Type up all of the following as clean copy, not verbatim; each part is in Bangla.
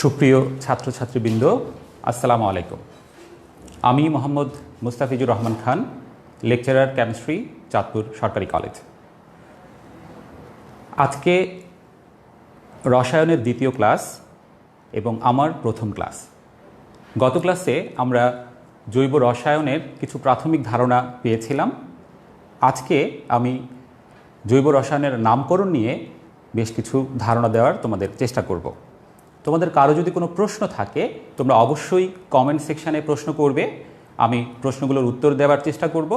সুপ্রিয় ছাত্রছাত্রীবৃন্দ, আসসালামু আলাইকুম। আমি মোহাম্মদ মুস্তাফিজুর রহমান খান, লেকচারার কেমিস্ট্রি, চাঁদপুর সরকারি কলেজ। আজকে রসায়নের দ্বিতীয় ক্লাস এবং আমার প্রথম ক্লাস। গত ক্লাসে আমরা জৈব রসায়নের কিছু প্রাথমিক ধারণা পেয়েছিলাম। আজকে আমি জৈব রসায়নের নামকরণ নিয়ে বেশ কিছু ধারণা দেওয়ার তোমাদের চেষ্টা করব। তোমাদের কারো যদি কোনো প্রশ্ন থাকে তোমরা অবশ্যই কমেন্ট সেকশানে প্রশ্ন করবে, আমি প্রশ্নগুলোর উত্তর দেওয়ার চেষ্টা করব।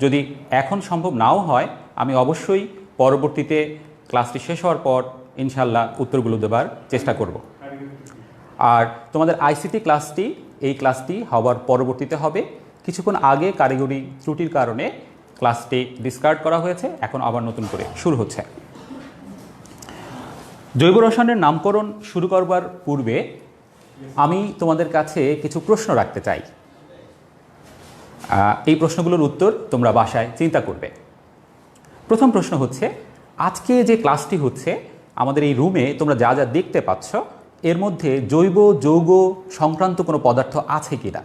যদি এখন সম্ভব নাও হয় আমি অবশ্যই পরবর্তীতে ক্লাসটি শেষ হওয়ার পর ইনশাল্লাহ উত্তরগুলো দেওয়ার চেষ্টা করব। আর তোমাদের আইসিটি ক্লাসটি এই ক্লাসটি হওয়ার পরবর্তীতে হবে। কিছুক্ষণ আগে কারিগরি ত্রুটির কারণে ক্লাসটি ডিসকার্ড করা হয়েছে, এখন আবার নতুন করে শুরু হচ্ছে। জৈব রসায়নের নামকরণ শুরু করবার পূর্বে আমি তোমাদের কাছে কিছু প্রশ্ন রাখতে চাই। এই প্রশ্নগুলোর উত্তর তোমরা বাসায় চিন্তা করবে। প্রথম প্রশ্ন হচ্ছে, আজকে যে ক্লাসটি হচ্ছে আমাদের এই রুমে তোমরা যা যা দেখতে পাচ্ছ এর মধ্যে জৈব যৌগ সংক্রান্ত কোনো পদার্থ আছে কি না?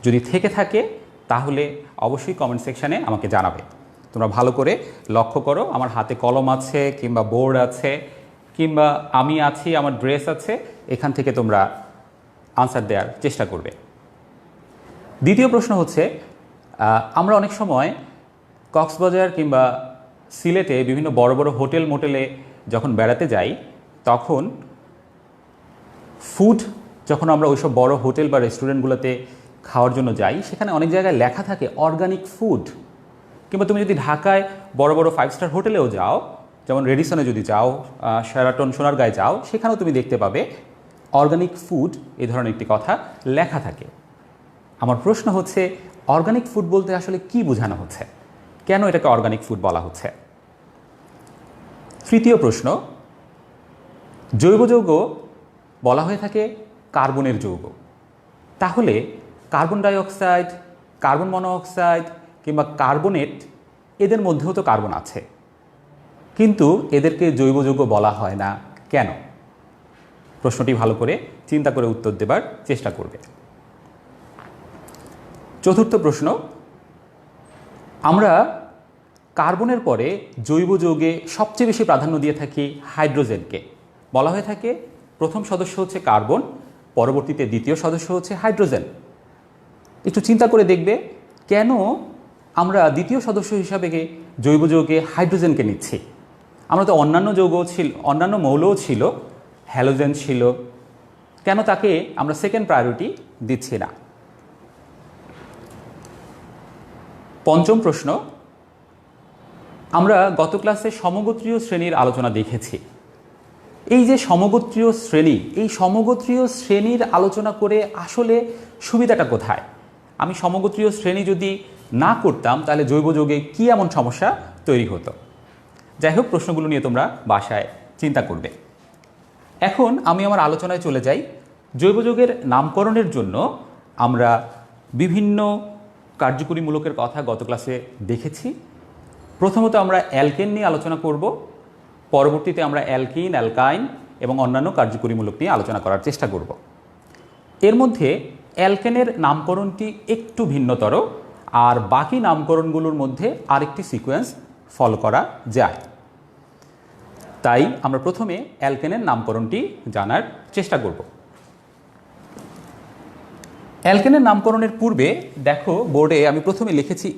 যদি থেকে থাকে তাহলে অবশ্যই কমেন্ট সেকশানে আমাকে জানাবে। তোমরা ভালো করে লক্ষ্য করো, আমার হাতে কলম আছে কিংবা বোর্ড আছে কিংবা আমি আছি, আমার ড্রেস আছে, এখান থেকে তোমরা আনসার দেওয়ার চেষ্টা করবে। দ্বিতীয় প্রশ্ন হচ্ছে, আমরা অনেক সময় কক্সবাজার কিংবা সিলেটে বিভিন্ন বড় বড় হোটেল মোটেলে যখন বেড়াতে যাই তখন ফুড যখন আমরা ওইসব বড় হোটেল বা রেস্টুরেন্টগুলোতে খাওয়ার জন্য যাই সেখানে অনেক জায়গায় লেখা থাকে অর্গানিক ফুড। কিংবা তুমি যদি ঢাকায় বড় বড় 5 স্টার হোটেলেও যাও, যেমন রেডিসনে যদি যাও, শেরাটন সোনারগাঁয়ে যাও, সেখানেও তুমি দেখতে পাবে অর্গানিক ফুড এই ধরনের একটি কথা লেখা থাকে। আমার প্রশ্ন হচ্ছে, অর্গানিক ফুড বলতে আসলে কি বোঝানো হচ্ছে? কেন এটাকে অর্গানিক ফুড বলা হচ্ছে? তৃতীয় প্রশ্ন, জৈব যৌগ বলা হয়ে থাকে কার্বনের যৌগ। তাহলে কার্বন ডাইঅক্সাইড, কার্বন মনোঅক্সাইড কিংবা কার্বনেট এদের মধ্যেও তো কার্বন আছে, কিন্তু এদেরকে জৈব যৌগ বলা হয় না কেন? প্রশ্নটি ভালো করে চিন্তা করে উত্তর দেবার চেষ্টা করবে। চতুর্থ প্রশ্ন, আমরা কার্বনের পরে জৈব যৌগে সবচেয়ে বেশি প্রাধান্য দিয়ে থাকি হাইড্রোজেনকে। বলা হয়ে থাকে প্রথম সদস্য হচ্ছে কার্বন, পরবর্তীতে দ্বিতীয় সদস্য হচ্ছে হাইড্রোজেন। একটু চিন্তা করে দেখবে কেন আমরা দ্বিতীয় সদস্য হিসাবে জৈব যৌগে হাইড্রোজেনকে নিচ্ছি। আমরা তো অন্যান্য মৌলও ছিল, হ্যালোজেন ছিল, কেন তাকে আমরা সেকেন্ড প্রায়োরিটি দিচ্ছি না? পঞ্চম প্রশ্ন, আমরা গত ক্লাসে সমগোত্রীয় শ্রেণীর আলোচনা দেখেছি। এই যে সমগোত্রীয় শ্রেণী, এই সমগোত্রীয় শ্রেণীর আলোচনা করে আসলে সুবিধাটা কোথায়? আমি সমগোত্রীয় শ্রেণী যদি না করতাম তাহলে জৈব যৌগে কী এমন সমস্যা তৈরি হতো? যাই হোক, প্রশ্নগুলো নিয়ে তোমরা বাসায় চিন্তা করবে। এখন আমি আমার আলোচনায় চলে যাই। জৈব যৌগের নামকরণের জন্য আমরা বিভিন্ন কার্যকরীমূলকের কথা গত ক্লাসে দেখেছি। প্রথমত আমরা অ্যালকেন নিয়ে আলোচনা করব, পরবর্তীতে আমরা অ্যালকিন, অ্যালকাইন এবং অন্যান্য কার্যকরীমূলক নিয়ে আলোচনা করার চেষ্টা করব। এর মধ্যে অ্যালকেনের নামকরণটি একটু ভিন্নতর, আর বাকি নামকরণগুলোর মধ্যে আরেকটি সিকোয়েন্স ফলো করা যায়। তাই আমরা প্রথমে অ্যালকেনের নামকরণটি জানার চেষ্টা করব। অ্যালকেনের নামকরণের পূর্বে দেখো বোর্ডে আমি প্রথমে লিখেছি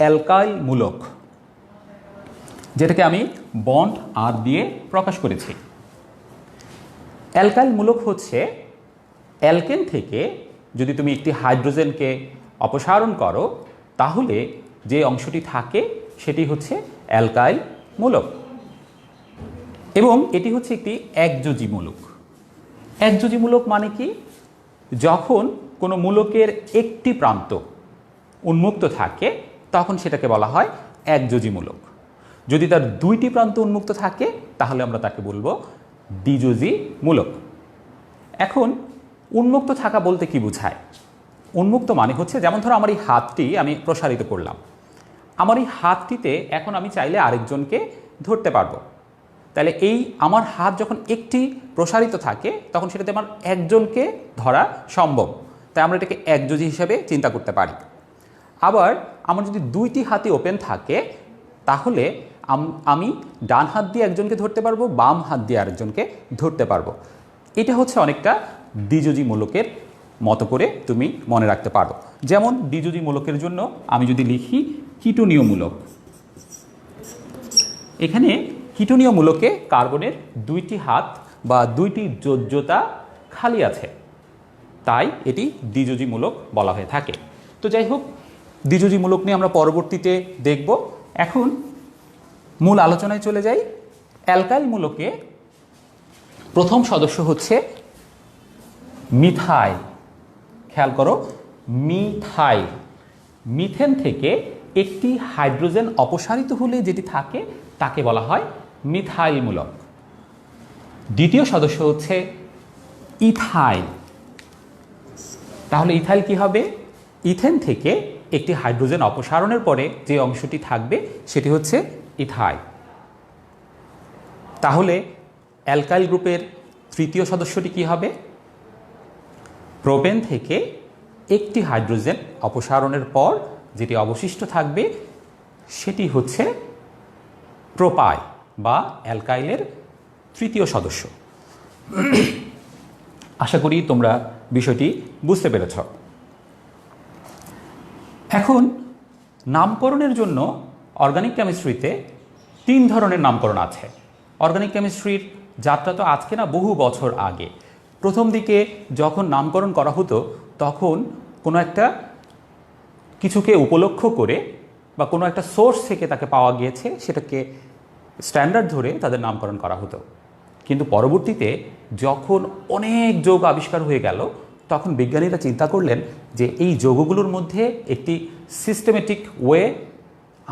অ্যালকাইল মূলক, যেটাকে আমি বন্ড আর দিয়ে প্রকাশ করেছি। অ্যালকাইল মূলক হচ্ছে অ্যালকেন থেকে যদি তুমি একটি হাইড্রোজেনকে অপসারণ করো তাহলে যে অংশটি থাকে সেটি হচ্ছে অ্যালকাইল মূলক, এবং এটি হচ্ছে একটি একযোজী মূলক। একযোজী মূলক মানে কি? যখন কোনো মূলকের একটি প্রান্ত উন্মুক্ত থাকে তখন সেটাকে বলা হয় একযোজী মূলক। যদি তার দুইটি প্রান্ত উন্মুক্ত থাকে তাহলে আমরা তাকে বলবো দ্বিযোজী মূলক। এখন উন্মুক্ত থাকা বলতে কি বোঝায়? উন্মুক্ত মানে হচ্ছে, যেমন ধরো আমার এই হাতটি আমি প্রসারিত করলাম, আমার এই হাতটিতে এখন আমি চাইলে আরেকজনকে ধরতে পারবো, তাহলে এই আমার হাত যখন একটি প্রসারিত থাকে তখন সেটাতে আমার একজনকে ধরা সম্ভব, তাই আমরা এটাকে একযোজি হিসাবে চিন্তা করতে পারি। আবার আমার যদি দুইটি হাতই ওপেন থাকে তাহলে আমি ডান হাত দিয়ে একজনকে ধরতে পারবো, বাম হাত দিয়ে আরেকজনকে ধরতে পারবো। এটা হচ্ছে অনেকটা দ্বিযোজি মূলকের মতো করে তুমি মনে রাখতে পারো। যেমন দ্বিযোজি মূলকের জন্য আমি যদি লিখি কীটনীয় মূলক, এখানে কীটনীয় মূলকে কার্বনের দুইটি হাত বা দুইটি যোজ্যতা খালি আছে, তাই এটি দ্বিযোজি মূলক বলা হয়ে থাকে। তো যাই হোক, দ্বিযোজি মূলক নিয়ে আমরা পরবর্তীতে দেখব। এখন মূল আলোচনায় চলে যাই। অ্যালকাইল মূলকে প্রথম সদস্য হচ্ছে মিথাইল। খেয়াল করো, মিথাইল। মিথেন থেকে একটি হাইড্রোজেন অপসারিত হলে যেটি থাকে তাকে বলা হয় মিথাইল মূলক। দ্বিতীয় সদস্য হচ্ছে ইথাইল। তাহলে ইথাইল কি হবে? ইথেন থেকে একটি হাইড্রোজেন অপসারণের পরে যে অংশটি থাকবে সেটি হচ্ছে ইথাইল। তাহলে অ্যালকাইল গ্রুপের তৃতীয় সদস্যটি কি হবে? প্রোপেন থেকে একটি হাইড্রোজেন অপসারণের পর যেটি অবশিষ্ট থাকবে সেটি হচ্ছে প্রোপাই বা অ্যালকাইলের তৃতীয় সদস্য। আশা করি তোমরা বিষয়টি বুঝতে পেরেছ। এখন নামকরণের জন্য অর্গানিক কেমিস্ট্রিতে 3 ধরনের নামকরণ আছে। অর্গানিক কেমিস্ট্রির যাত্রা তো আজকে না, বহু বছর আগে। প্রথম দিকে যখন নামকরণ করা হতো তখন কোনো একটা কিছুকে উপলক্ষ করে বা কোনো একটা সোর্স থেকে তাকে পাওয়া গিয়েছে সেটাকে স্ট্যান্ডার্ড ধরে তাদের নামকরণ করা হতো। কিন্তু পরবর্তীতে যখন অনেক যৌগ আবিষ্কার হয়ে গেল তখন বিজ্ঞানীরা চিন্তা করলেন যে এই যৌগগুলোর মধ্যে একটি সিস্টেমেটিক ওয়ে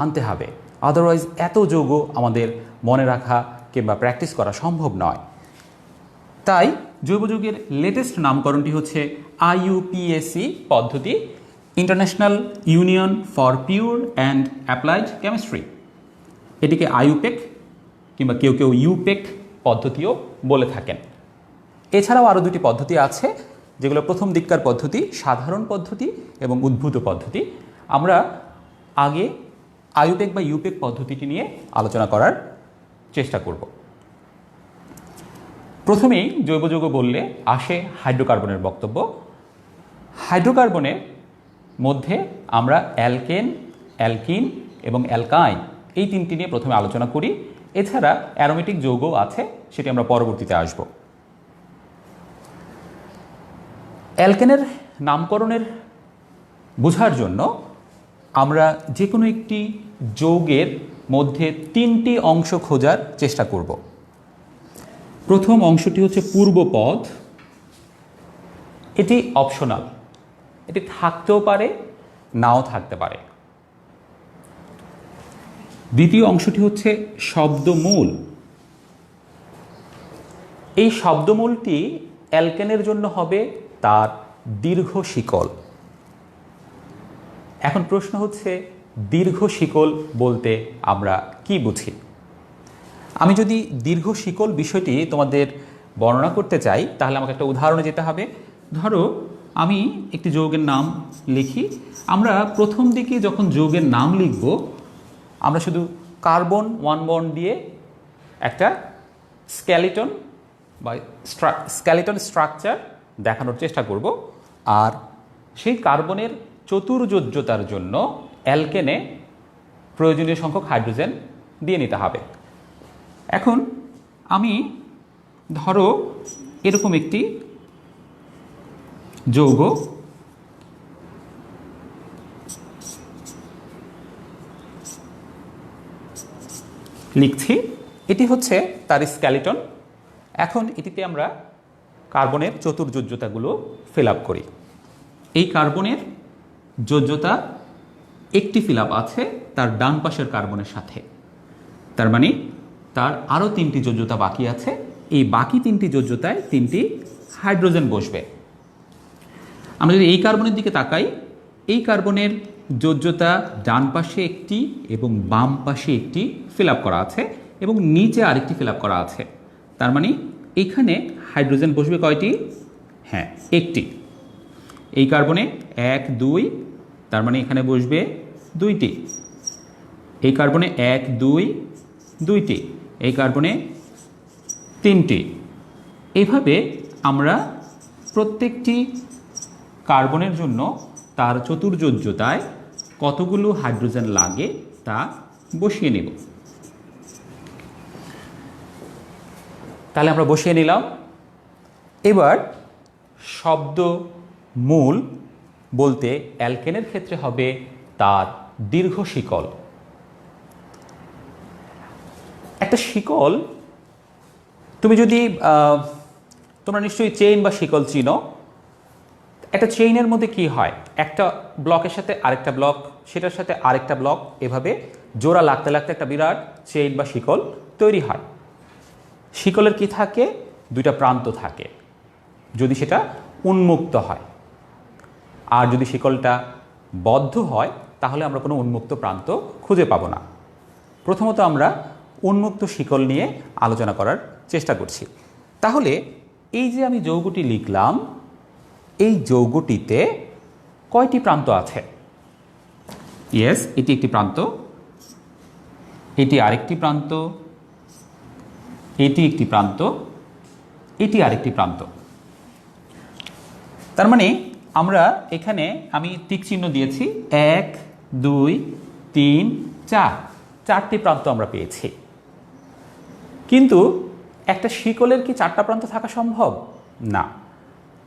আনতে হবে, আদারওয়াইজ এত যৌগ আমাদের মনে রাখা কিংবা প্র্যাকটিস করা সম্ভব নয়। তাই জৈব যৌগের লেটেস্ট নামকরণটি হচ্ছে IUPAC পদ্ধতি, international union for pure and applied chemistry. এটিকে IUPAC কিংবা কেউ কেউ ইউপেক পদ্ধতিও বলে থাকেন। এছাড়াও আরও 2টি পদ্ধতি আছে যেগুলো প্রথম দিককার পদ্ধতি, সাধারণ পদ্ধতি এবং উদ্ভূত পদ্ধতি। আমরা আগে IUPAC বা ইউপেক পদ্ধতিটি নিয়ে আলোচনা করার চেষ্টা করব। প্রথমেই জৈব যৌগ বললে আসে হাইড্রোকার্বনের বক্তব্য। হাইড্রোকার্বনের মধ্যে আমরা অ্যালকেন, অ্যালকিন এবং অ্যালকাইন এই 3টি নিয়ে প্রথমে আলোচনা করি। এছাড়া অ্যারোমেটিক যৌগ আছে, সেটি আমরা পরবর্তীতে আসব। অ্যালকেনের নামকরণের বোঝার জন্য আমরা যে কোনো একটি যৌগের মধ্যে 3টি অংশ খোঁজার চেষ্টা করব। প্রথম অংশটি হচ্ছে পূর্বপদ। এটি অপশনাল, এটি থাকতেও পারে নাও থাকতে পারে। দ্বিতীয় অংশটি হচ্ছে শব্দমূল। এই শব্দমূলটি অ্যালকেনের জন্য হবে তার দীর্ঘ শিকল। এখন প্রশ্ন হচ্ছে দীর্ঘ শিকল বলতে আমরা কি বুঝি? আমি যদি দীর্ঘ শিকল বিষয়টি তোমাদের বর্ণনা করতে চাই তাহলে আমাকে একটা উদাহরণে যেতে হবে। ধরো আমি একটি যৌগের নাম লিখি। আমরা প্রথম দিকে যখন যৌগের নাম লিখব আমরা শুধু কার্বন 1 বন্ড দিয়ে একটা স্কেলিটন বা স্কেলিটন স্ট্রাকচার দেখানোর চেষ্টা করব, আর সেই কার্বনের চতুর্যোজ্যতার জন্য অ্যালকেনে প্রয়োজনীয় সংখ্যক হাইড্রোজেন দিয়ে নিতে হবে। এখন আমি ধরো এরকম একটি যৌগ লিখছি, এটি হচ্ছে তার স্কেলিটন। এখন এটিতে আমরা কার্বনের চতুর্যোজ্যতাগুলো ফিল আপ করি। এই কার্বনের যোজ্যতা একটি ফিল আপ আছে তার ডান পাশের কার্বনের সাথে, তার মানে তার আরও 3টি যোজ্যতা বাকি আছে। এই বাকি 3টি যোজ্যতায় 3টি হাইড্রোজেন বসবে। আমরা যদি এই কার্বনের দিকে তাকাই, এই কার্বনের যোজ্যতা ডান পাশে একটি এবং বাম পাশে একটি ফিল আপ করা আছে। এবং নিচে আরেকটি ফিল আপ করা আছে। তার মানে এখানে হাইড্রোজেন বসবে কয়টি? হ্যাঁ, একটি। এই কার্বনে 1 2, তার মানে এখানে বসবে 2টি। এই কার্বনে 1 2 2টি, এই কার্বনে 3টি। এইভাবে আমরা প্রত্যেকটি কার্বনের জন্য তার চতুর্যোজ্যতায় কতগুলো হাইড্রোজেন লাগে তা বসিয়ে নেব। তাহলে আমরা বসিয়ে নিলাম। এবার শব্দ মূল বলতে অ্যালকেনের ক্ষেত্রে হবে তার দীর্ঘ শিকল। একটা শিকল তুমি যদি তোমরা নিশ্চয়ই চেইন বা শিকল চিনো। একটা চেইনের মধ্যে কি হয়, একটা ব্লকের সাথে আরেকটা ব্লক, সেটার সাথে আরেকটা ব্লক, এভাবে জোড়া লাগতে লাগতে একটা বিরাট চেইন বা শিকল তৈরি হয়। শিকলের কি থাকে? দুইটা প্রান্ত থাকে, যদি সেটা উন্মুক্ত হয়। আর যদি শিকলটা বদ্ধ হয় তাহলে আমরা কোনো উন্মুক্ত প্রান্ত খুঁজে পাবো না। প্রথমত আমরা উন্মুক্ত শিকল নিয়ে আলোচনা করার চেষ্টা করছি। তাহলে এই যে আমি যৌগটি লিখলাম, এই যৌগটিতে কয়টি প্রান্ত আছে? ইয়েস, এটি একটি প্রান্ত, এটি আরেকটি প্রান্ত, এটি একটি প্রান্ত, এটি আরেকটি প্রান্ত। তার মানে আমরা এখানে আমি টিক চিহ্ন দিয়েছি 1 2 3 4, 4টি প্রান্ত আমরা পেয়েছি। কিন্তু একটা শিকলের কি 4টা প্রান্ত থাকা সম্ভব? না।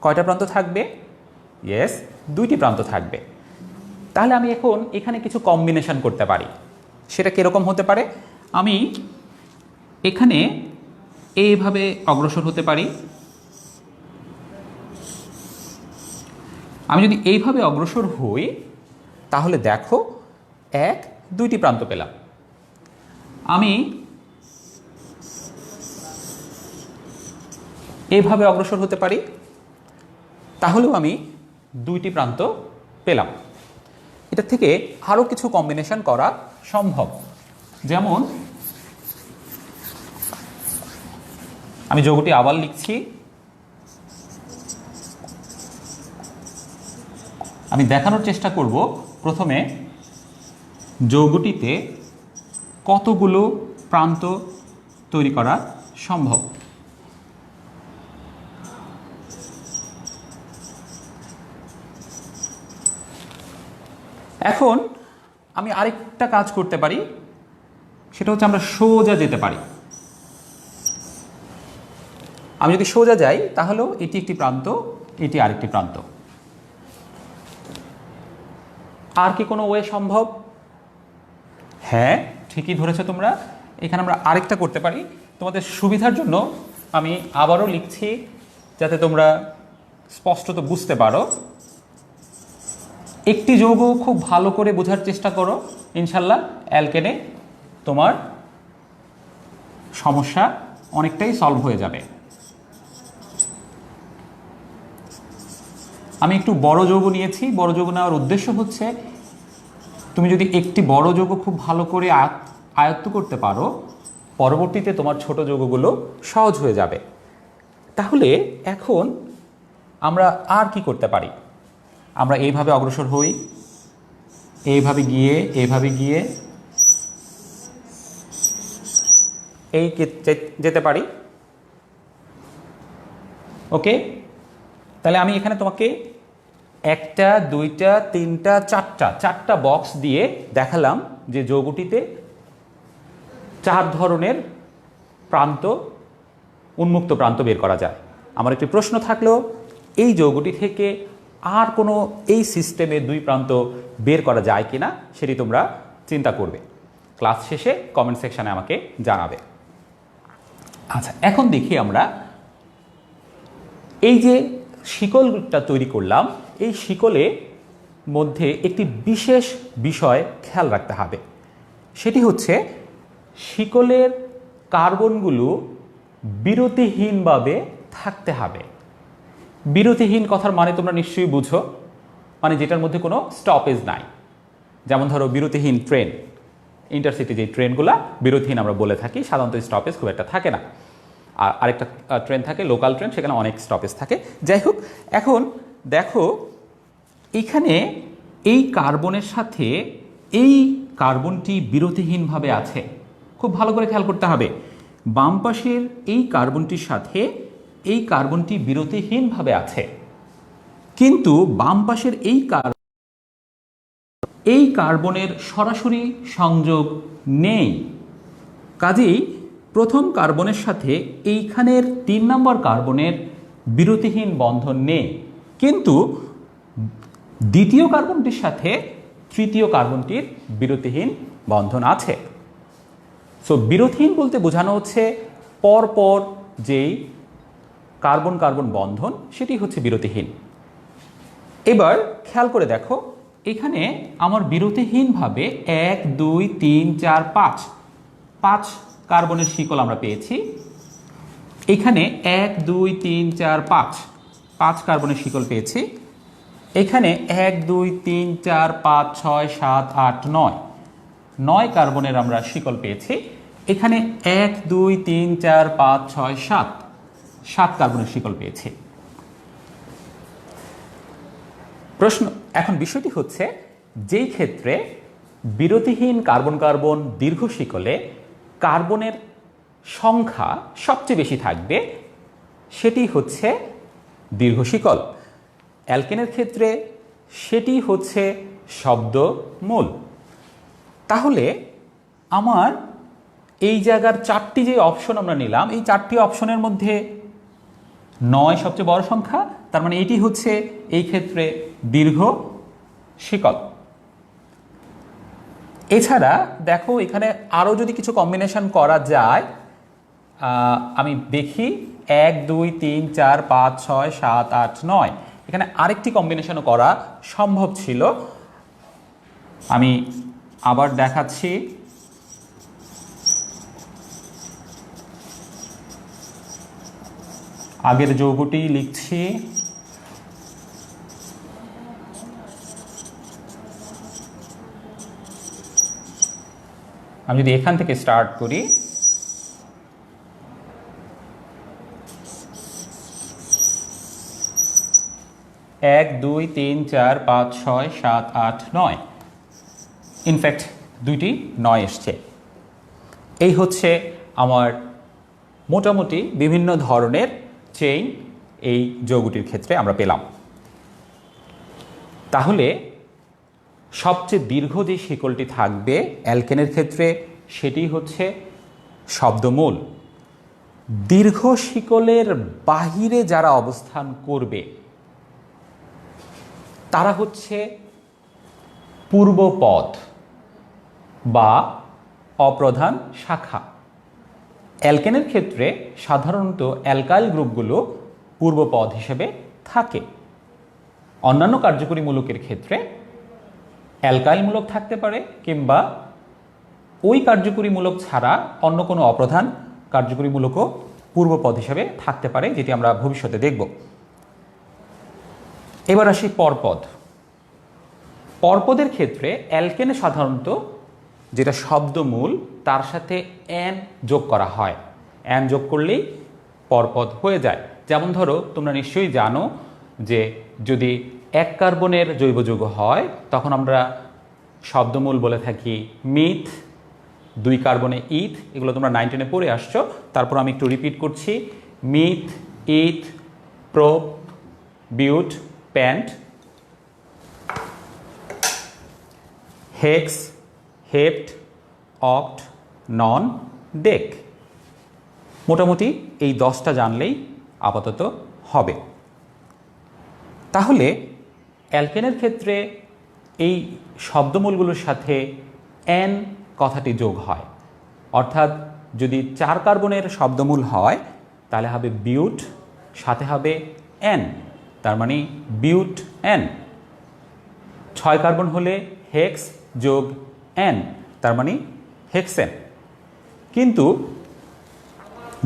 কয়টা প্রান্ত থাকবে? ইয়েস, 2টি প্রান্ত থাকবে। তাহলে আমি এখন এখানে কিছু কম্বিনেশন করতে পারি। সেটা কীরকম হতে পারে? আমি এখানে এইভাবে অগ্রসর হতে পারি। আমি যদি এইভাবে অগ্রসর হই তাহলে দেখো 1 2টি প্রান্ত পেলাম। আমি এইভাবে অগ্রসর হতে পারি, তাহলেও আমি 2টি প্রান্ত পেলাম। এটা থেকে আরও কিছু কম্বিনেশন করা সম্ভব। যেমন আমি যৌগটি আবার লিখছি। আমি দেখানোর চেষ্টা করব প্রথমে যৌগটিতে কতগুলো প্রান্ত তৈরি করা সম্ভব। এখন আমি আরেকটা কাজ করতে পারি, সেটা হচ্ছে আমরা সোজা যেতে পারি। আমি যদি সোজা যাই তাহলেও এটি একটি প্রান্ত, এটি আরেকটি প্রান্ত। আর কি কোনো ওয়ে সম্ভব? হ্যাঁ, ঠিকই ধরেছো তোমরা। এখানে আমরা আরেকটা করতে পারি। তোমাদের সুবিধার জন্য আমি আবারও লিখছি যাতে তোমরা স্পষ্টত বুঝতে পারো। একটি যৌগ খুব ভালো করে বোঝার চেষ্টা করো, ইনশাল্লাহ অ্যালকেনে তোমার সমস্যা অনেকটাই সলভ হয়ে যাবে। আমি একটু বড় যৌগ নিয়েছি। বড় যৌগ নেওয়ার উদ্দেশ্য হচ্ছে তুমি যদি একটি বড় যৌগ খুব ভালো করে আয়ত্ত করতে পারো, পরবর্তীতে তোমার ছোট যৌগগুলো সহজ হয়ে যাবে। তাহলে এখন আমরা আর কি করতে পারি? আমরা এইভাবে অগ্রসর হই, এইভাবে গিয়ে, এইভাবে গিয়ে এই যেতে পারি। ওকে, তাহলে আমি এখানে তোমাকে 1টা 2টা 3টা 4টা বক্স দিয়ে দেখালাম যে যৌগটিতে 4 ধরনের প্রান্ত, উন্মুক্ত প্রান্ত বের করা যায়। আমার একটি প্রশ্ন থাকলো, এই যৌগটি থেকে আর কোনো এই সিস্টেমে 2 প্রান্ত বের করা যায় কিনা সেটি তোমরা চিন্তা করবে। ক্লাস শেষে কমেন্ট সেকশানে আমাকে জানাবে। আচ্ছা, এখন দেখি আমরা এই যে শিকলটা তৈরি করলাম, এই শিকলের মধ্যে একটি বিশেষ বিষয় খেয়াল রাখতে হবে। সেটি হচ্ছে শিকলের কার্বনগুলো বিরতিহীনভাবে থাকতে হবে। বিরতিহীন কথার মানে তোমরা নিশ্চয়ই বুঝো, মানে যেটার মধ্যে কোনো স্টপেজ নাই। যেমন ধরো বিরতিহীন ট্রেন, ইন্টারসিটি যে ট্রেনগুলো বিরতিহীন আমরা বলে থাকি, সাধারণত স্টপেজ খুব একটা থাকে না। আর আরেকটা ট্রেন থাকে লোকাল ট্রেন, সেখানে অনেক স্টপেজ থাকে। যাই হোক, এখন দেখো এখানে এই কার্বনের সাথে এই কার্বনটি বিরতিহীনভাবে আছে। খুব ভালো করে খেয়াল করতে হবে, বাম পাশের এই কার্বনটির সাথে এই কার্বনটি বিরতিহীনভাবে আছে, কিন্তু বাম পাশের এই কার্বনের সরাসরি সংযোগ নেই। কাজেই প্রথম কার্বনের সাথে এইখানের 3 নম্বর কার্বনের বিরতিহীন বন্ধন নেই, কিন্তু দ্বিতীয় কার্বনটির সাথে তৃতীয় কার্বনটির বিরতিহীন বন্ধন আছে। সো বিরতিহীন বলতে বোঝানো হচ্ছে পরপর যেই কার্বন কার্বন বন্ধন, সেটি হচ্ছে বিরতিহীন। এবার খেয়াল করে দেখো, এখানে আমার বিরতিহীনভাবে 1 2 3 4 5 কার্বনের শিকল আমরা পেয়েছি। এখানে 1 2 3 4 5 কার্বনের শিকল পেয়েছি। এখানে 1 2 3 4 5 6 7 8 9 কার্বনের আমরা শিকল পেয়েছি। এখানে 1 2 3 4 5 6 7 কার্বনের শিকল পেয়েছি। প্রশ্ন এখন বিষয়টি হচ্ছে, যেই ক্ষেত্রে বিরতিহীন কার্বন কার্বন দীর্ঘ শিকলে কার্বনের সংখ্যা সবচেয়ে বেশি থাকবে, সেটি হচ্ছে দীর্ঘ শিকল। অ্যালকেনের ক্ষেত্রে সেটি হচ্ছে শব্দমূল। তাহলে আমার এই জায়গার 4টি যে অপশন আমরা নিলাম, এই 4টি অপশনের মধ্যে 9 সবচেয়ে বড় সংখ্যা, তার মানে এটি হচ্ছে এই ক্ষেত্রে দীর্ঘ শিকল। এছাড়া দেখো এখানে আরও যদি কিছু কম্বিনেশন করা যায়, আমি দেখি 1 2 3 4 5 6 7 8 9, এখানে আরেকটি কম্বিনেশনও করা সম্ভব ছিল। আমি আবার দেখাচ্ছি। আগের যৌগটি লিখছি। আমি যদি এখান থেকে স্টার্ট করি, 1 2 3 4 5 6 7 8 9, ইনফ্যাক্ট দুইটি 9 এসছে। এই হচ্ছে আমার মোটামুটি বিভিন্ন ধরনের চেইন এই যৌগটির ক্ষেত্রে আমরা পেলাম। তাহলে সবচেয়ে দীর্ঘ যে শিকলটি থাকবে অ্যালকেনের ক্ষেত্রে, সেটি হচ্ছে শব্দমূল। দীর্ঘ শিকলের বাহিরে যারা অবস্থান করবে তারা হচ্ছে পূর্বপদ বা অপ্রধান শাখা। অ্যালকেনের ক্ষেত্রে সাধারণত অ্যালকাইল গ্রুপগুলো পূর্বপদ হিসেবে থাকে। অন্যান্য কার্যকরী মূলকের ক্ষেত্রে অ্যালকাইল মূলক থাকতে পারে, কিংবা ওই কার্যকরী মূলক ছাড়া অন্য কোনো অপ্রধান কার্যকরী মূলকও পূর্বপদ হিসেবে থাকতে পারে, যেটি আমরা ভবিষ্যতে দেখব। এবার আসি পরপদ। পরপদের ক্ষেত্রে অ্যালকেনে সাধারণত যেটা শব্দমূল, তার সাথে অ্যান যোগ করা হয়। অ্যান যোগ করলেই পরপদ হয়ে যায়। যেমন ধরো, তোমরা নিশ্চয়ই জানো যে যদি 1 কার্বনের জৈব যৌগ হয়, তখন আমরা শব্দমূল বলে থাকি মিথ, 2 কার্বনে ইথ। এগুলো তোমরা 9 10-এ পড়ে আসছো। তারপর আমি একটু রিপিট করছি: মিথ, ইথ, প্রোপ, বিউট, প্যান্ট, হেক্স, হেপ্ট, অক্ট, নন, ডেক। মোটামুটি এই 10টা জানলেই আপাতত হবে। তাহলে অ্যালকেনের ক্ষেত্রে এই শব্দমূলগুলোর সাথে অ্যান কথাটি যোগ হয়, অর্থাৎ যদি 4 কার্বনের শব্দমূল হয় তাহলে হবে বিউট, সাথে হবে অ্যান, তার মানে বিউট অ্যান। 6 কার্বন হলে হেক্স যোগ অ্যান, তার মানে হেক্সেন। কিন্তু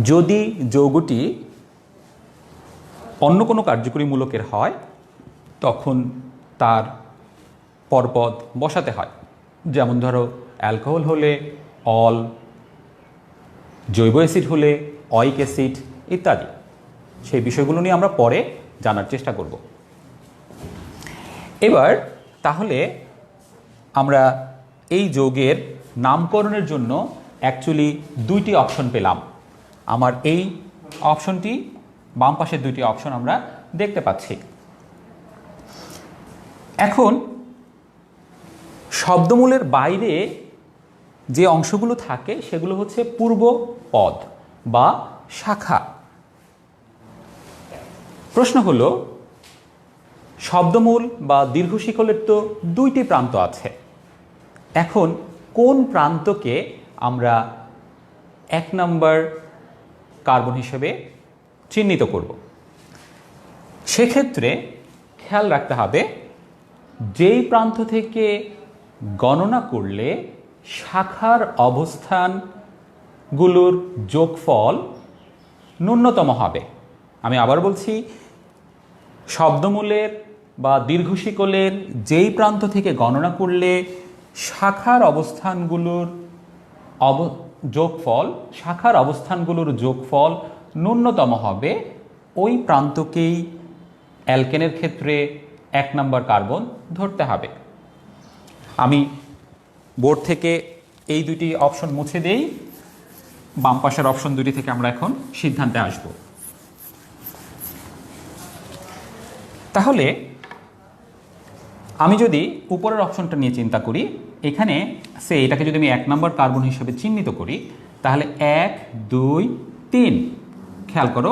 যদি যৌগটি অন্য কোনো কার্যকরী মূলকের হয়, তখন তার পরপদ বসাতে হয়। যেমন ধরো অ্যালকোহল হলে অল, জৈব অ্যাসিড হলে অয়িক অ্যাসিড ইত্যাদি। সেই বিষয়গুলো নিয়ে আমরা পরে জানার চেষ্টা করব। এবার তাহলে আমরা এই যৌগের নামকরণের জন্য অ্যাকচুয়ালি দুইটি অপশন পেলাম। আমার এই অপশনটি, বাম পাশের দুইটি অপশন আমরা দেখতে পাচ্ছি। এখন শব্দমূলের বাইরে যে অংশগুলো থাকে সেগুলো হচ্ছে পূর্ব পদ বা শাখা। প্রশ্ন হলো, শব্দমূল বা দীর্ঘশিকলের তো দুইটি প্রান্ত আছে। এখন কোন প্রান্তকে আমরা 1 নম্বর কার্বন হিসেবে চিহ্নিত করব? সেক্ষেত্রে খেয়াল রাখতে হবে, যেই প্রান্ত থেকে গণনা করলে শাখার অবস্থানগুলোর যোগফল ন্যূনতম হবে। আমি আবার বলছি, শব্দমূলের বা দীর্ঘশিকলের যেই প্রান্ত থেকে গণনা করলে শাখার অবস্থানগুলোর যোগফল ন্যূনতম হবে, ওই প্রান্তকেই অ্যালকেনের ক্ষেত্রে 1 নম্বর কার্বন ধরতে হবে। আমি বোর্ড থেকে এই দুটি অপশন মুছে দেই, বাম পাশের অপশন দুটি থেকে আমরা এখন সিদ্ধান্তে আসব। তাহলে আমি যদি উপরের অপশনটা নিয়ে চিন্তা করি, এখানে এটাকে যদি আমি 1 নম্বর কার্বন হিসেবে চিহ্নিত করি, তাহলে 1, 2, 3, খেয়াল করো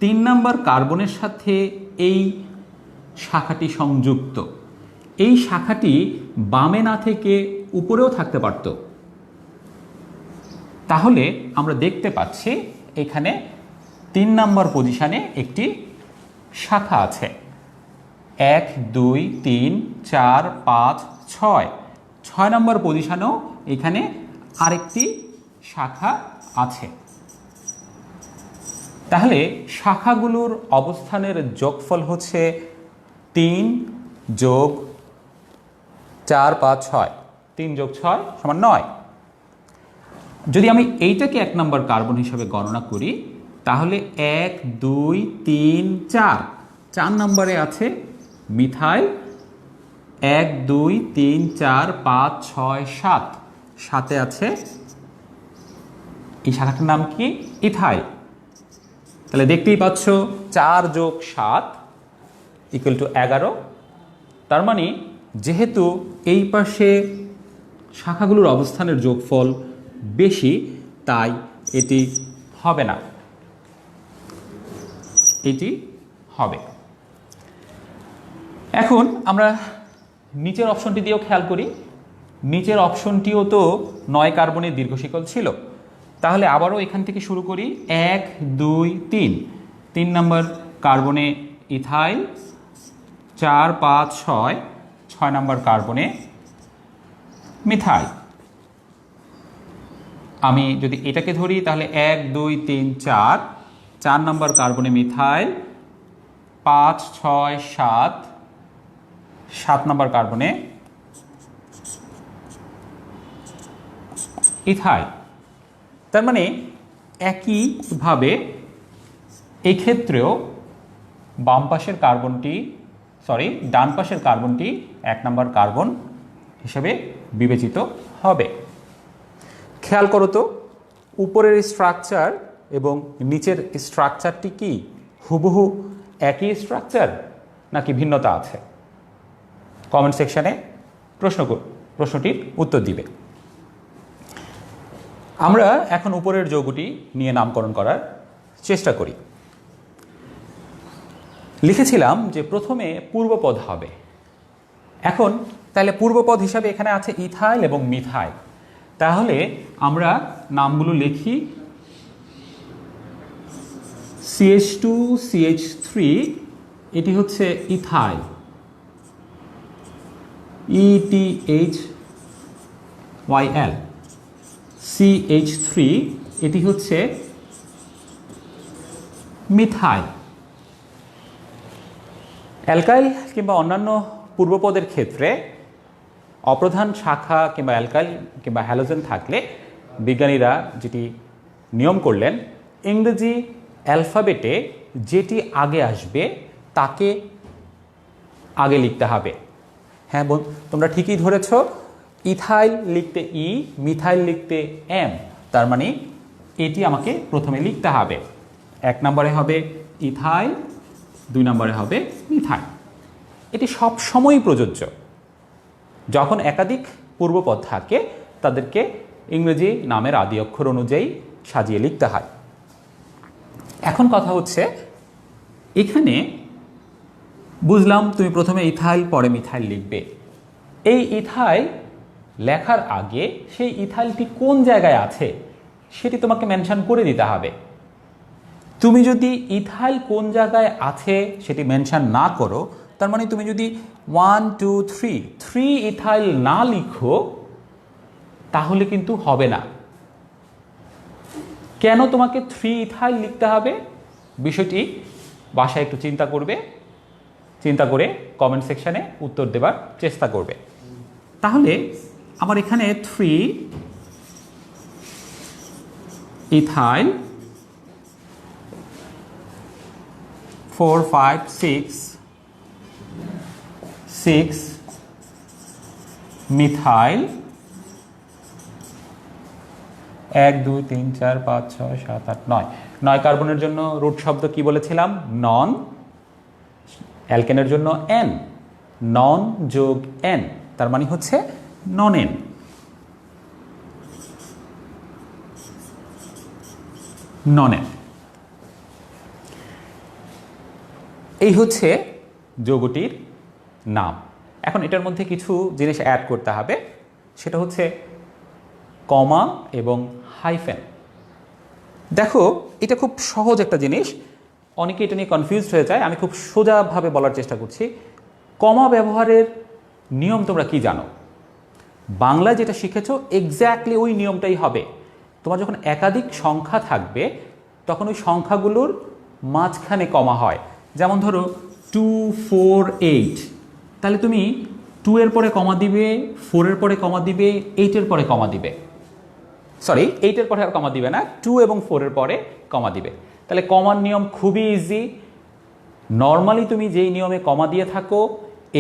3 নম্বর কার্বনের সাথে এই শাখাটি সংযুক্ত। এই শাখাটি বামে না থেকে উপরেও থাকতে পারত। তাহলে আমরা দেখতে পাচ্ছি এখানে 3 নম্বর পজিশনে একটি শাখা আছে। 1, 2, 3, 4, 5, 6, 6 নম্বর পজিশনেও এখানে আরেকটি শাখা আছে। তাহলে শাখাগুলোর অবস্থানের যোগফল হচ্ছে 3 যোগ 4, 5, 6, 3 যোগ 6 সমান 9। যদি আমি এইটাকে 1 নম্বর কার্বন হিসেবে গণনা করি, তাহলে 1, 2, 3, 4 নম্বরে আছে মিথাইল। 1, 2, 3, 4, 5, 6, 7, 7-এ আছে এই শাখাটার নাম কি? ইথাইল। তাহলে দেখতেই পাচ্ছ 4 যোগ 7 ইকুয়াল টু 11। তার মানে যেহেতু এই পাশে শাখাগুলোর অবস্থানের যোগফল বেশি, তাই এটি হবে না, এটি হবে। এখন আমরা নিচের অপশনটি দিয়েও খেয়াল করি। নিচের অপশনটিও তো 9 কার্বনের দীর্ঘশিকল ছিল। তাহলে আবারও এখান থেকে শুরু করি। 1, 2, 3 নম্বর কার্বনে ইথাইল, 4, 5, 6 নম্বর কার্বনে মিথাইল। আমি যদি এটাকে ধরি তাহলে 1, 2, 3, 4 নম্বর কার্বনে মিথাইল, 5, 6, 7 নম্বর কার্বনে ইথাইল। তার মানে একইভাবে এই ক্ষেত্রেও ডান পাশের কার্বনটি 1 নম্বর কার্বন হিসেবে বিবেচিত হবে। খেয়াল করো তো, উপরের স্ট্রাকচার এবং নিচের স্ট্রাকচারটি কি হুবহু একই স্ট্রাকচার নাকি ভিন্নতা আছে? কমেন্ট সেকশনে প্রশ্নটির উত্তর দিবে। আমরা এখন উপরের যৌগটি নিয়ে নামকরণ করার চেষ্টা করি। লিখেছিলাম যে প্রথমে পূর্বপদ হবে। এখন তাহলে পূর্বপদ হিসাবে এখানে আছে ইথাইল এবং মিথাইল। তাহলে আমরা নামগুলো লিখি। CH2 CH3 এটি হচ্ছে ইথাইল, ETHYL। CH3 এটি হচ্ছে মিথাইল। অ্যালকাইল কিংবা অন্যান্য পূর্বপদের ক্ষেত্রে অপ্রধান শাখা কিংবা অ্যালকাইল কিংবা হ্যালোজেন থাকলে বিজ্ঞানীরা যেটি নিয়ম করলেন, ইংরেজি অ্যালফাবেটে যেটি আগে আসবে তাকে আগে লিখতে হবে। হ্যাঁ তোমরা ঠিকই ধরেছ, ইথাইল লিখতে ই, মিথাইল লিখতে এম, তার মানে এটি আমাকে প্রথমে লিখতে হবে। 1 নম্বরে হবে ইথাইল, 2 নম্বরে হবে মিথাইল। এটি সব সময়ই প্রযোজ্য। যখন একাধিক পূর্বপদ থাকে তাদেরকে ইংরেজি নামের আদি অক্ষর অনুযায়ী সাজিয়ে লিখতে হয়। এখন কথা হচ্ছে, এখানে বুঝলাম তুমি প্রথমে ইথাইল পরে মিথাইল লিখবে। এই ইথাইল লেখার আগে সেই ইথাইলটি কোন জায়গায় আছে সেটি তোমাকে মেনশন করে দিতে হবে। তুমি যদি ইথাইল কোন জায়গায় আছে সেটি মেনশন না করো, তার মানে তুমি যদি 1 2 3 ইথাইল না লিখো তাহলে কিন্তু হবে না। কেন তোমাকে 3 ইথাইল লিখতে হবে বিষয়টি বাসায় একটু চিন্তা করবে, চিন্তা করে কমেন্ট সেকশনে উত্তর দেবার চেষ্টা করবে। তাহলে আমার এখানে 3 ইথাইল 4 5 6 মিথাইল 1 2 3 4 5 6 7 8 9 9 কার্বনের জন্য রুট শব্দ কি বলেছিলাম? নন। অ্যালকেনের জন্য এন, নন যোগ এন, তার মানে হচ্ছে নন এন। নন এন, এই হচ্ছে যৌগটির নাম। এখন এটার মধ্যে কিছু জিনিস অ্যাড করতে হবে, সেটা হচ্ছে কমা এবং হাইফেন। দেখো এটা খুব সহজ একটা জিনিস, অনেকে এটা নিয়ে কনফিউজড হয়ে যায়। আমি খুব সোজাভাবে বলার চেষ্টা করছি। কমা ব্যবহারের নিয়ম তোমরা কি জানো? বাংলায় যেটা শিখেছো এক্স্যাক্টলি ওই নিয়মটাই হবে। তোমার যখন একাধিক সংখ্যা থাকবে তখন ওই সংখ্যাগুলোর মাঝখানে কমা হয়। যেমন ধরো 2 4 8, তাহলে তুমি 2 এর পরে কমা দিবে, 4 এর পরে কমা দিবে, 8 এর পরে কমা দিবে। সরি, 8 এর পরে আর কমা দিবে না, 2 এবং 4 এর পরে কমা দিবে। তাহলে কমার নিয়ম খুবই ইজি। নর্মালি তুমি যেই নিয়মে কমা দিয়ে থাকো,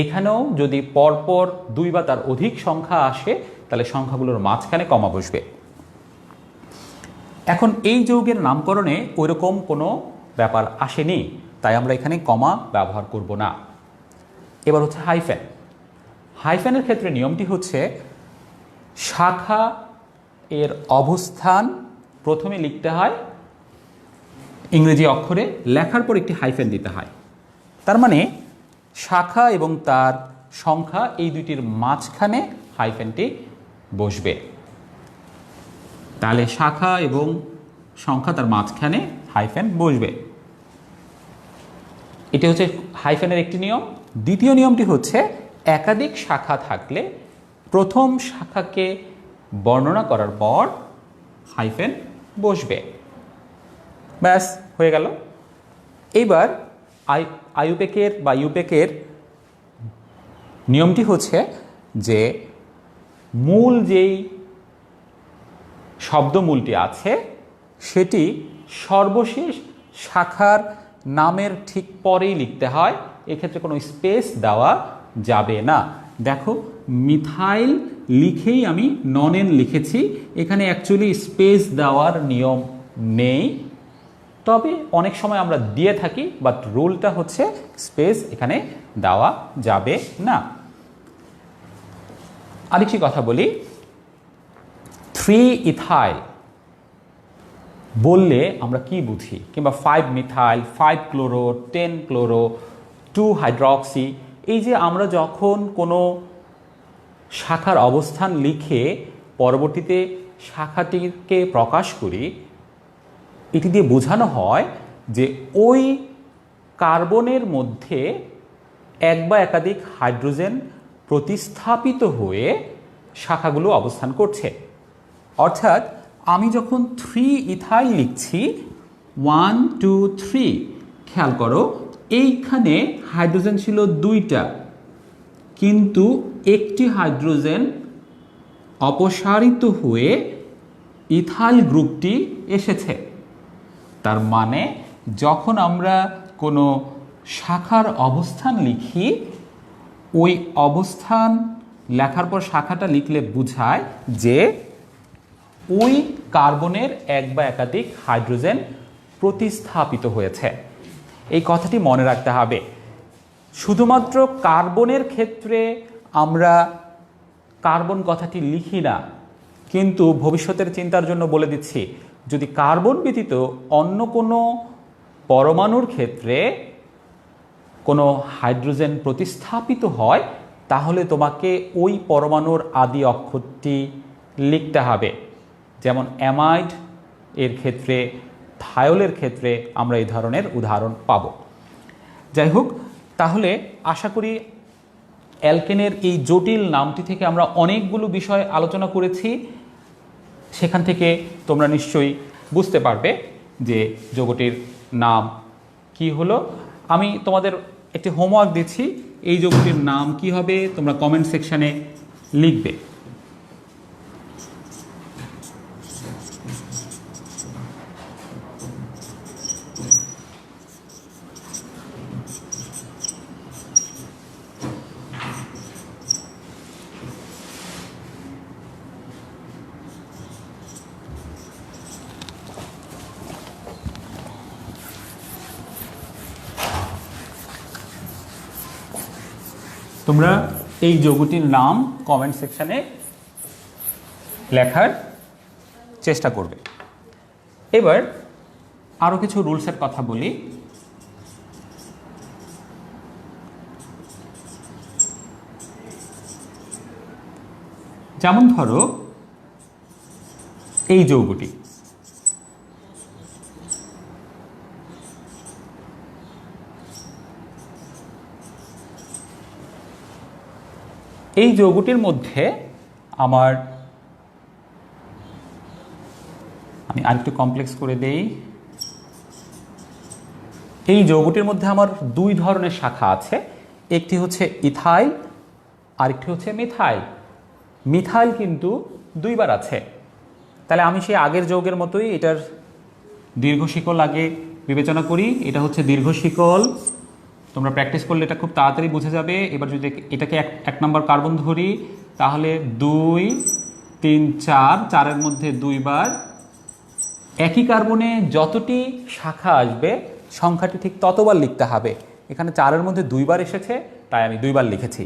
এখানেও যদি পরপর 2 বা তার অধিক সংখ্যা আসে তাহলে সংখ্যাগুলোর মাঝখানে কমা বসবে। এখন এই যৌগের নামকরণে ওইরকম কোনো ব্যাপার আসেনি, তাই আমরা এখানে কমা ব্যবহার করব না। এবার হচ্ছে হাইফেন। হাইফেনের ক্ষেত্রে নিয়মটি হচ্ছে শাখা এর অবস্থান প্রথমে লিখতে হয় ইংরেজি অক্ষরে, লেখার পর একটি হাইফেন দিতে হয়। তার মানে শাখা এবং তার সংখ্যা এই দুইটির মাঝখানে হাইফেনটি বসবে। তাহলে শাখা এবং সংখ্যা তার মাঝখানে হাইফেন বসবে। এটি হচ্ছে হাইফেনের একটি নিয়ম। দ্বিতীয় নিয়মটি হচ্ছে একাধিক শাখা থাকলে প্রথম শাখাকে বর্ণনা করার পর হাইফেন বসবে। ব্যাস হয়ে গেল। এইবার আইউপেকের বা ইউপেকের নিয়মটি হচ্ছে যে মূল যেই শব্দমূলটি আছে সেটি সর্বশেষ শাখার নামের ঠিক পরেই লিখতে হয়। এক্ষেত্রে কোনো স্পেস দেওয়া যাবে না। দেখো মিথাইল লিখেই আমি নন এন লিখেছি, এখানে অ্যাকচুয়ালি স্পেস দেওয়ার নিয়ম নেই, তবে অনেক সময় আমরা দিয়ে থাকি, বাট রুলটা হচ্ছে স্পেস এখানে দেওয়া যাবে না। আরেকটি কথা বলি, 3 ইথাইল বললে আমরা কি বুঝি, কিংবা 5 মিথাইল, 5 ক্লোরো, 10 ক্লোরো, 2 হাইড্রক্সি। এই যে আমরা যখন কোনো শাখার অবস্থান লিখে পরবর্তীতে শাখাটিকে প্রকাশ করি, এটি দিয়ে বোঝানো হয় যে ওই কার্বনের মধ্যে এক বা একাধিক হাইড্রোজেন প্রতিস্থাপিত হয়ে শাখাগুলো অবস্থান করছে। অর্থাৎ আমি যখন 3 ইথাইল লিখছি 1 2 3, খেয়াল করো এইখানে হাইড্রোজেন ছিল 2টা, কিন্তু একটি হাইড্রোজেন অপসারিত হয়ে ইথাইল গ্রুপটি এসেছে। তার মানে যখন আমরা কোনো শাখার অবস্থান লিখি, ওই অবস্থান লেখার পর শাখাটা লিখলে বোঝায় যে ওই কার্বনের এক বা একাধিক হাইড্রোজেন প্রতিস্থাপিত হয়েছে। এই কথাটি মনে রাখতে হবে। শুধুমাত্র কার্বনের ক্ষেত্রে আমরা কার্বন কথাটি লিখি না, কিন্তু ভবিষ্যতের চিন্তার জন্য বলে দিচ্ছি, যদি কার্বন ব্যতীত অন্য কোনো পরমাণুর ক্ষেত্রে কোনো হাইড্রোজেন প্রতিস্থাপিত হয়, তাহলে তোমাকে ওই পরমাণুর আদি অক্ষরটি লিখতে হবে। যেমন অ্যামাইড এর ক্ষেত্রে, থায়োলের ক্ষেত্রে আমরা এই ধরনের উদাহরণ পাব। যাই হোক, তাহলে আশা করি অ্যালকেনের এই জটিল নামটি থেকে আমরা অনেকগুলো বিষয় আলোচনা করেছি। সেখান থেকে তোমরা নিশ্চয়ই বুঝতে পারবে যে যৌগটির নাম কি হলো। আমি তোমাদের একটি হোমওয়ার্ক দিচ্ছি, এই যৌগটির নাম কি হবে তোমরা কমেন্ট সেকশানে লিখবে। তোমরা এই যৌগটির নাম কমেন্ট সেকশানে লেখার চেষ্টা করবে। এবার আরও কিছু রুলসের কথা বলি। যেমন ধরো এই যৌগটি, এই যৌগটির মধ্যে আমি আরেকটু কমপ্লেক্স করে দেই। এই যৌগটির মধ্যে আমার দুই ধরনের শাখা আছে, একটি হচ্ছে ইথাইল, আরেকটি হচ্ছে মিথাইল। মিথাইল কিন্তু দুইবার আছে, তাহলে আমি সেই আগের যৌগের মতোই এটার দীর্ঘ শিকল আগে বিবেচনা করি। এটা হচ্ছে দীর্ঘ শিকল, তোমরা প্র্যাকটিস করলে এটা খুব তাড়াতাড়ি বুঝে যাবে। এবার যদি এটাকে এক নম্বর কার্বন ধরি, তাহলে 2 3 4, 4-এর মধ্যে দুইবার। একই কার্বনে যতটি শাখা আসবে সংখ্যাটি ঠিক ততবার লিখতে হবে। এখানে 4-এর মধ্যে দুইবার এসেছে, তাই আমি দুইবার লিখেছি।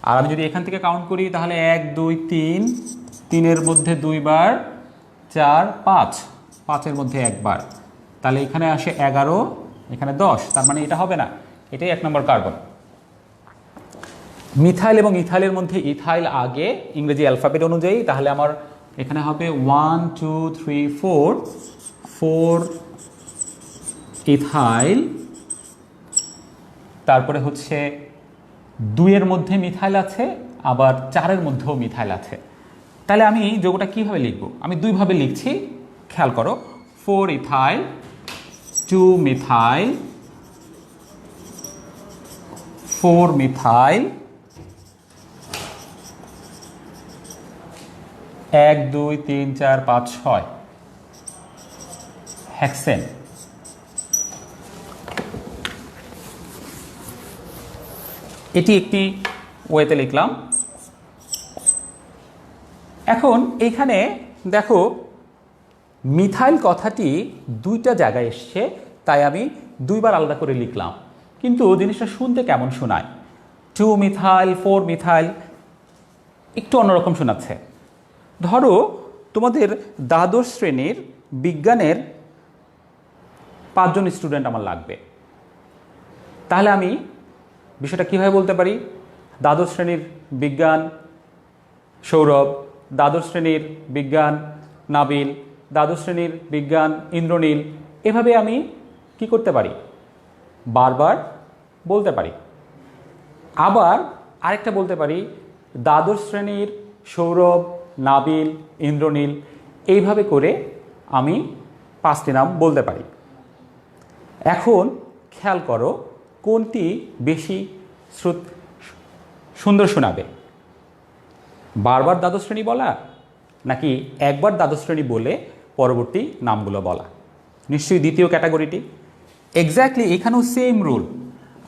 আর আমি যদি এখান থেকে কাউন্ট করি, তাহলে 1 2 3, 3-এর মধ্যে দুইবার, 4 5, 5-এর মধ্যে একবার, তাহলে এখানে আসে 11, এখানে 10। তার মানে এটা হবে না, এটাই 1 নম্বর কার্বন। মিথাইল এবং ইথাইলের মধ্যে ইথাইল আগে ইংরেজি অ্যালফাবেট অনুযায়ী, তাহলে আমার এখানে হবে 1 2 3 4 ইথাইল। তারপরে হচ্ছে 2-এর মধ্যে মিথাইল আছে, আবার 4-এর মধ্যেও মিথাইল আছে। তাহলে আমি যৌগটা কিভাবে লিখব? আমি দুইভাবে লিখছি, খেয়াল করো। 4 ইথাইল, 2 মিথাইল, 4 মিথাইল, 1 2 3 4 5 6 হেক্সেন। এটি একটি ওয়েতে লিখলাম। এখন এইখানে দেখো মিথাইল কথাটি দুইটা জায়গায় এসছে, তাই আমি দুইবার আলাদা করে লিখলাম, কিন্তু জিনিসটা শুনতে কেমন শোনায়? 2 মিথাইল 4 মিথাইল একটু অন্যরকম শোনাচ্ছে। ধরো তোমাদের দ্বাদশ শ্রেণীর বিজ্ঞানের 5 জন স্টুডেন্ট আমার লাগবে, তাহলে আমি বিষয়টা কীভাবে বলতে পারি? দ্বাদশ শ্রেণীর বিজ্ঞান সৌরভ, দ্বাদশ শ্রেণীর বিজ্ঞান নাবিল, দ্বাদশ শ্রেণীর বিজ্ঞান ইন্দ্রনীল। এভাবে আমি কি করতে পারি? বারবার বলতে পারি। আবার আরেকটা বলতে পারি, দ্বাদশ শ্রেণীর সৌরভ, নাবিল, ইন্দ্রনীল, এইভাবে করে আমি 5টি নাম বলতে পারি। এখন খেয়াল করো কোনটি বেশি সুন্দর শোনাবে? বারবার দ্বাদশ শ্রেণী বলা, নাকি একবার দ্বাদশ শ্রেণী বলে পরবর্তী নামগুলো বলা? নিশ্চয়ই দ্বিতীয় ক্যাটাগরিটি। এক্স্যাক্টলি এখানেও সেম রুল।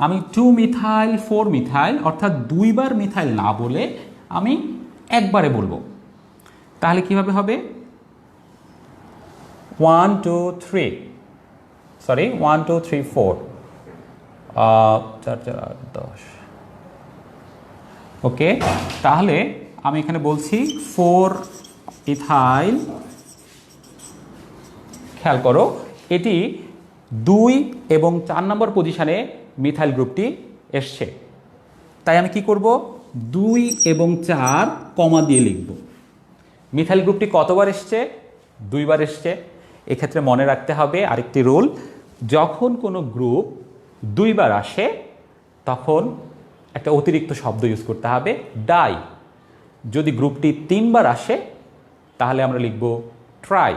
আমি 2 মিথাইল 4 মিথাইল অর্থাৎ দুইবার মিথাইল না বলে আমি একবারে বলবো। তাহলে কিভাবে হবে? 1 2 3 সরি 1 2 3 4 4 4 8 10। ওকে, তাহলে আমি এখানে বলছি 4 ইথাইল। খেয়াল করো, এটি 2 এবং 4 নম্বর পজিশনে মিথাইল গ্রুপটি এসছে, তাই আমি কি করব? 2 এবং 4 কমা দিয়ে লিখব। মিথাইল গ্রুপটি কতবার এসছে? 2 বার এসছে। এক্ষেত্রে মনে রাখতে হবে আরেকটি রুল, যখন কোনো গ্রুপ 2 বার আসে তখন একটা অতিরিক্ত শব্দ ইউজ করতে হবে, ডাই। যদি গ্রুপটি 3 বার আসে তাহলে আমরা লিখব ট্রাই।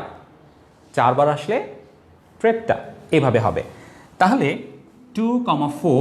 4 বার আসলে ট্রেপ্টা, এভাবে হবে। তাহলে 2, 4